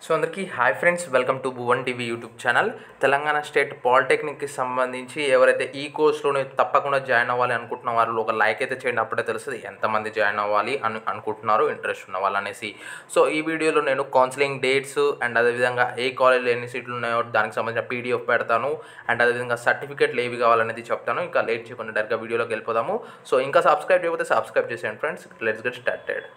So అందరికీ hi friends, welcome to Bhuvan TV YouTube channel. Telangana state పాలిటెక్నిక్కి సంబంధించి ఎవరైతే ఈ కోర్సులోనే తప్పకుండా జాయిన్ అవ్వాలి అనుకుంటున్న వాళ్ళు ఒక లైక్ అయితే చేయండి. అప్పుడే తెలుస్తుంది ఎంతమంది జాయిన్ అవ్వాలి అనుకుంటున్నారు, ఇంట్రెస్ట్ ఉన్న వాళ్ళు అనేసి. సో ఈ వీడియోలో నేను కౌన్సిలింగ్ డేట్స్ అండ్ అదేవిధంగా ఏ కాలేజీలో ఎన్ని సీట్లు ఉన్నాయో దానికి సంబంధించిన పీడిఎఫ్ పెడతాను. అండ్ అదేవిధంగా సర్టిఫికేట్లు ఏవి కావాలనేది చెప్తాను. ఇంకా లేట్ చేయకుండా డైరెక్ట్గా వీడియోలోకి వెళ్ళిపోదాము. సో ఇంకా సబ్స్క్రైబ్ చేయకపోతే సబ్స్క్రైబ్ చేసేయండి friends. Let's get started.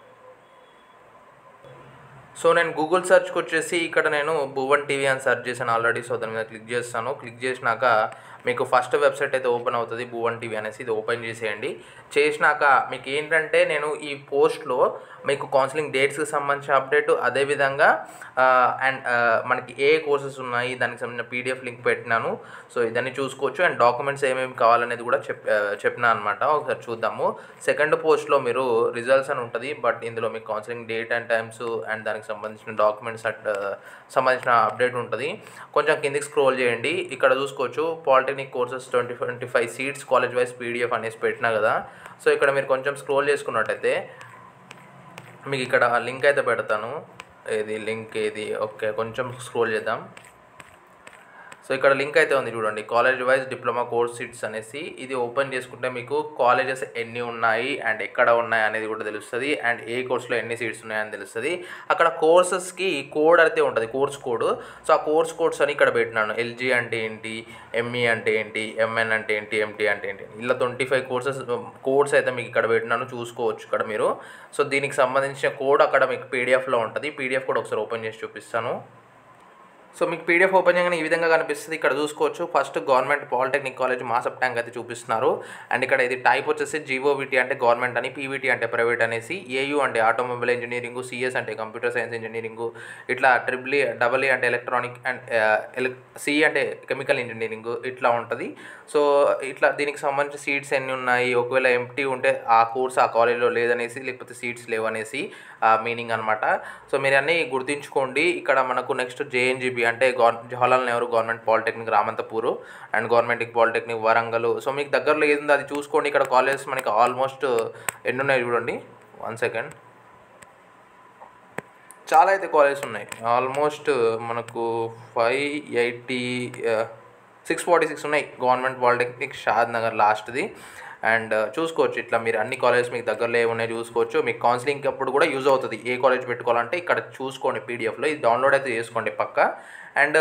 So నేను గూగుల్ సెర్చ్కి వచ్చేసి ఇక్కడ నేను భువన్ టీవీ అని సెర్చ్ చేశాను ఆల్రెడీ. సో దాని మీద క్లిక్ చేస్తాను. క్లిక్ చేసినాక మీకు ఫస్ట్ వెబ్సైట్ అయితే ఓపెన్ అవుతుంది, భువన్ టీవీ అనేసి. ఇది ఓపెన్ చేసేయండి. చేసినాక మీకు ఏంటంటే నేను ఈ పోస్ట్లో మీకు కౌన్సిలింగ్ డేట్స్కి సంబంధించిన అప్డేట్, అదేవిధంగా అండ్ మనకి ఏ కోర్సెస్ ఉన్నాయి దానికి సంబంధించిన పీడిఎఫ్ లింక్ పెట్టినాను. సో ఇదన్నీ చూసుకోవచ్చు. అండ్ డాక్యుమెంట్స్ ఏమేమి కావాలనేది కూడా చెప్పినా అనమాట. ఒకసారి చూద్దాము. సెకండ్ పోస్ట్లో మీరు రిజల్ట్స్ అని ఉంటుంది, బట్ ఇందులో మీకు counselling date and times and దానికి సంబంధించిన డాక్యుమెంట్స్ సంబంధించిన అప్డేట్ ఉంటుంది. కొంచెం కిందికి స్క్రోల్ చేయండి. ఇక్కడ చూసుకోవచ్చు polytechnic courses 2025 seats college wise PDF అనేసి పెట్టినా కదా. సో ఇక్కడ మీరు కొంచెం స్క్రోల్ చేసుకున్నట్టయితే మీకు ఇక్కడ లింక్ అయితే పెడతాను. ఏది ఓకే, కొంచెం స్క్రోల్ చేద్దాం. సో ఇక్కడ లింక్ అయితే ఉంది చూడండి, college wise diploma course seats అనేసి. ఇది ఓపెన్ చేసుకుంటే మీకు కాలేజెస్ ఎన్ని ఉన్నాయి అండ్ ఎక్కడ ఉన్నాయి అనేది కూడా తెలుస్తుంది. అండ్ ఏ కోర్సులో ఎన్ని సీట్స్ ఉన్నాయని తెలుస్తుంది. అక్కడ కోర్సెస్కి కోడ్ అయితే ఉంటుంది, కోర్స్ కోడ్. సో ఆ కోర్స్ కోడ్స్ అని ఇక్కడ పెట్టినాను. ఎల్జీ అంటే ఏంటి, ఎంఈ అంటే ఏంటి, ఎంఎన్ అంటే ఏంటి, ఎంటీ అంటే ఏంటి, ఇలా 25 కోడ్స్ అయితే మీకు ఇక్కడ పెట్టినాను, చూసుకోవచ్చు ఇక్కడ మీరు. సో దీనికి సంబంధించిన కోడ్ అక్కడ మీకు పీడిఎఫ్లో ఉంటుంది. పీడిఎఫ్ కూడా ఒకసారి ఓపెన్ చేసి చూపిస్తాను. సో మీకు పీడిఎఫ్ ఓపెన్ చేయగానే ఈ విధంగా కనిపిస్తుంది. ఇక్కడ చూసుకోవచ్చు first government polytechnic college మాసప్ tank అయితే చూపిస్తున్నారు. అండ్ ఇక్కడ ఇది టైప్ వచ్చేసి జీఓవిటీ అంటే గవర్నమెంట్ అని, పీవీటీ అంటే ప్రైవేట్ అనేసి, ఏయూ అంటే ఆటోమొబైల్ ఇంజనీరింగ్, సిఎస్ అంటే కంప్యూటర్ సైన్స్ ఇంజనీరింగ్, ఇట్లా డబల్ అంటే ఎలక్ట్రానిక్ అండ్ సి అంటే కెమికల్ ఇంజనీరింగ్ ఇట్లా ఉంటుంది. సో ఇట్లా దీనికి సంబంధించి సీట్స్ ఎన్ని ఉన్నాయి, ఒకవేళ ఎంటీ ఉంటే ఆ కోర్స్ ఆ కాలేజ్లో లేదనేసి, లేకపోతే సీట్స్ లేవనేసి మీనింగ్ అనమాట. సో మీరు అన్నీ గుర్తుంచుకోండి. ఇక్కడ మనకు నెక్స్ట్ జేఎన్జీబీ అంటే Jawaharlal Nehru government polytechnic Ramanthapur and government polytechnic Warangal. So మీకు దగ్గరలో ఏది ఉందో అది చూసుకోండి. ఇక్కడ కాలేజెస్ మనకి ఆల్మోస్ట్ ఎన్ని ఉన్నాయి చూడండి. 1 సెకండ్. చాలా అయితే కాలేజెస్ ఉన్నాయి. ఆల్మోస్ట్ మనకు 646 ఉన్నాయి. గవర్నమెంట్ పాలిటెక్నిక్ షాద్ నగర్ లాస్ట్ది. అండ్ చూసుకోవచ్చు ఇట్లా మీరు అన్ని కాలేజెస్ మీకు దగ్గరలో ఏమున్నాయి చూసుకోవచ్చు. మీకు కౌన్సిలింగ్ అప్పుడు కూడా యూజ్ అవుతుంది. ఏ కాలేజ్ పెట్టుకోవాలంటే ఇక్కడ చూసుకోండి పీడిఎఫ్లో. ఇది డౌన్లోడ్ అయితే చేసుకోండి పక్క. అండ్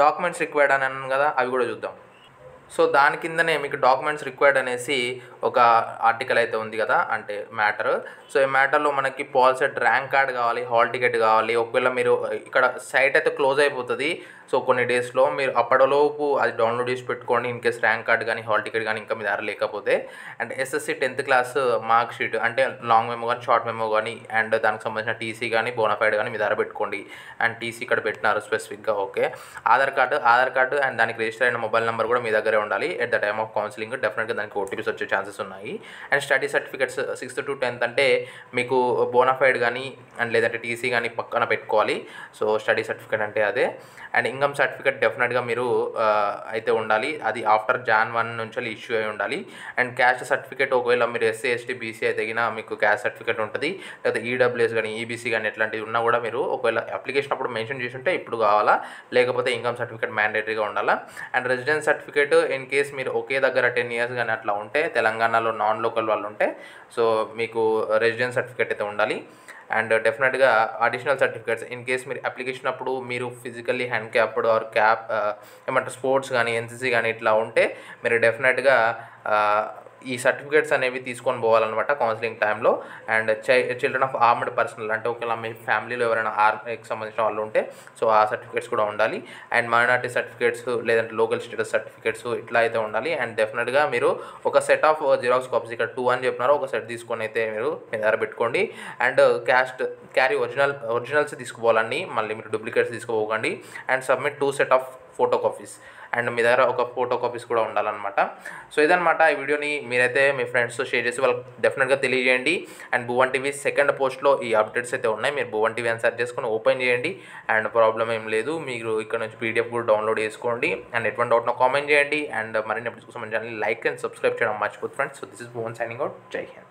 డాక్యుమెంట్స్ రిక్వైర్డ్ అని అన్నాను కదా, అవి కూడా చూద్దాం. సో దాని కిందనే మీకు డాక్యుమెంట్స్ రిక్వైర్డ్ అనేసి ఒక ఆర్టికల్ అయితే ఉంది కదా, అంటే మ్యాటర్. సో ఈ మ్యాటర్లో మనకి పాల్సెట్ ర్యాంక్ కార్డ్ కావాలి, హాల్ టికెట్ కావాలి. ఒకవేళ మీరు ఇక్కడ సైట్ అయితే క్లోజ్ అయిపోతుంది సో కొన్ని డేస్లో, మీరు అప్పటిలోపు అది డౌన్లోడ్ చేసి పెట్టుకోండి ఇన్ కేస్ ర్యాంక్ కార్డ్ కానీ హాల్ టికెట్ కానీ ఇంకా మీ దగ్గర లేకపోతే. And SSC 10th class mark sheet అంటే లాంగ్ మెమో కానీ షార్ట్ మెమో కానీ అండ్ దానికి సంబంధించిన టీసీ కానీ బోనాఫైడ్ కానీ మీ దగ్గర పెట్టుకోండి. అండ్ టీసీ ఇక్కడ పెట్టినారు స్పెసిఫిక్గా. ఓకే, ఆధార్ కార్డు అండ్ దానికి రిజిస్టర్ అయిన మొబైల్ నెంబర్ కూడా మీ దగ్గరే ఉండాలి at the time of counselling. డెఫినెట్గా దానికి ఓటీపీస్ వచ్చే ఛాన్సెస్ ఉన్నాయి. And study certificates 6th to 10th అంటే మీకు బోనాఫైడ్ కానీ అండ్ లేదంటే టీసీ కానీ పక్కన పెట్టుకోవాలి. సో స్టడీ సర్టిఫికేట్ అంటే అదే. అండ్ ఇన్కమ్ సర్టిఫికేట్ డెఫినెట్గా మీరు అయితే ఉండాలి. అది ఆఫ్టర్ Jan 1 నుంచి ఇష్యూ అయి ఉండాలి. అండ్ క్యాస్ట్ సర్టిఫికేట్ ఒకవేళ మీరు ఎస్సీ ఎస్టీ బీసీ అయితే మీకు క్యాస్ట్ సర్టిఫికేట్ ఉంటుంది. లేదా ఈడబ్ల్యూఎస్ కానీ ఈబీసీ కానీ ఎట్లాంటివి ఉన్నా కూడా మీరు ఒకవేళ అప్లికేషన్ అప్పుడు మెన్షన్ చేసి ఉంటే ఇప్పుడు కావాలా, లేకపోతే ఇన్కమ్ సర్టిఫికేట్ మ్యాండేటరీగా ఉండాలా. And residence certificate in case మీరు ఒకే దగ్గర 10 years కానీ అట్లా ఉంటే, తెలంగాణలో నాన్ లోకల్ వాళ్ళు ఉంటే, సో మీకు రెసిడెన్స్ సర్టిఫికేట్ అయితే ఉండాలి. అండ్ డెఫినెట్గా అడిషనల్ సర్టిఫికేట్స్ ఇన్ కేస్ మీరు అప్లికేషన్ అప్పుడు మీరు ఫిజికల్లీ హ్యాండిక్యాప్డ్ ఆర్ ఏమంటారు స్పోర్ట్స్ కానీ ఎన్సీసీ కానీ ఇట్లా ఉంటే మీరు డెఫినెట్గా ఈ సర్టిఫికేట్స్ అనేవి తీసుకొని పోవాలన్నమాట కౌన్సిలింగ్ టైంలో. And children of armed personal అంటే ఒకవేళ మీ ఫ్యామిలీలో ఎవరైనా ఆర్మీకి సంబంధించిన వాళ్ళు ఉంటే సో ఆ సర్టిఫికేట్స్ కూడా ఉండాలి. అండ్ మైనారిటీ సర్టిఫికేట్స్ లేదంటే లోకల్ స్టేటస్ సర్టిఫికేట్స్ ఇట్లా అయితే ఉండాలి. అండ్ డెఫినెట్గా మీరు ఒక సెట్ ఆఫ్ జిరాక్స్ కాపీస్ ఇక్కడ 2 అని చెప్పినారు, ఒక సెట్ తీసుకొని అయితే మీరు మీ దగ్గర పెట్టుకోండి. అండ్ క్యారీ ఒరిజినల్స్ తీసుకుపోవాలండి, మళ్ళీ మీరు డూప్లికేట్స్ తీసుకోకండి. And submit 2 set of photo copies and మీ దగ్గర ఒక ఫోటో కాపీస్ కూడా ఉండాలన్నమాట. సో ఇదనమాట ఈ వీడియోని మీరైతే మీ ఫ్రెండ్స్తో షేర్ చేసి వాళ్ళకి డెఫినెట్గా తెలియజేయండి. అండ్ భువన్ టీవీ సెకండ్ పోస్ట్లో ఈ అప్డేట్స్ అయితే ఉన్నాయి. మీరు భువన్ టీవీ అని సెర్చ్ చేసుకొని ఓపెన్ చేయండి. అండ్ ప్రాబ్లం ఏం లేదు, మీరు ఇక్కడ నుంచి పీడిఎఫ్ కూడా డౌన్లోడ్ చేసుకోండి. అండ్ ఎటువంటి డౌట్నో కామెంట్ చేయండి. అండ్ మరిన్ని అప్డేట్స్ కోసం మన ఛానల్ లైక్ అండ్ సబ్స్క్రైబ్ చేయడం మర్చిపోతుంది friends. So this is Bhuvan signing out. జై హింద్.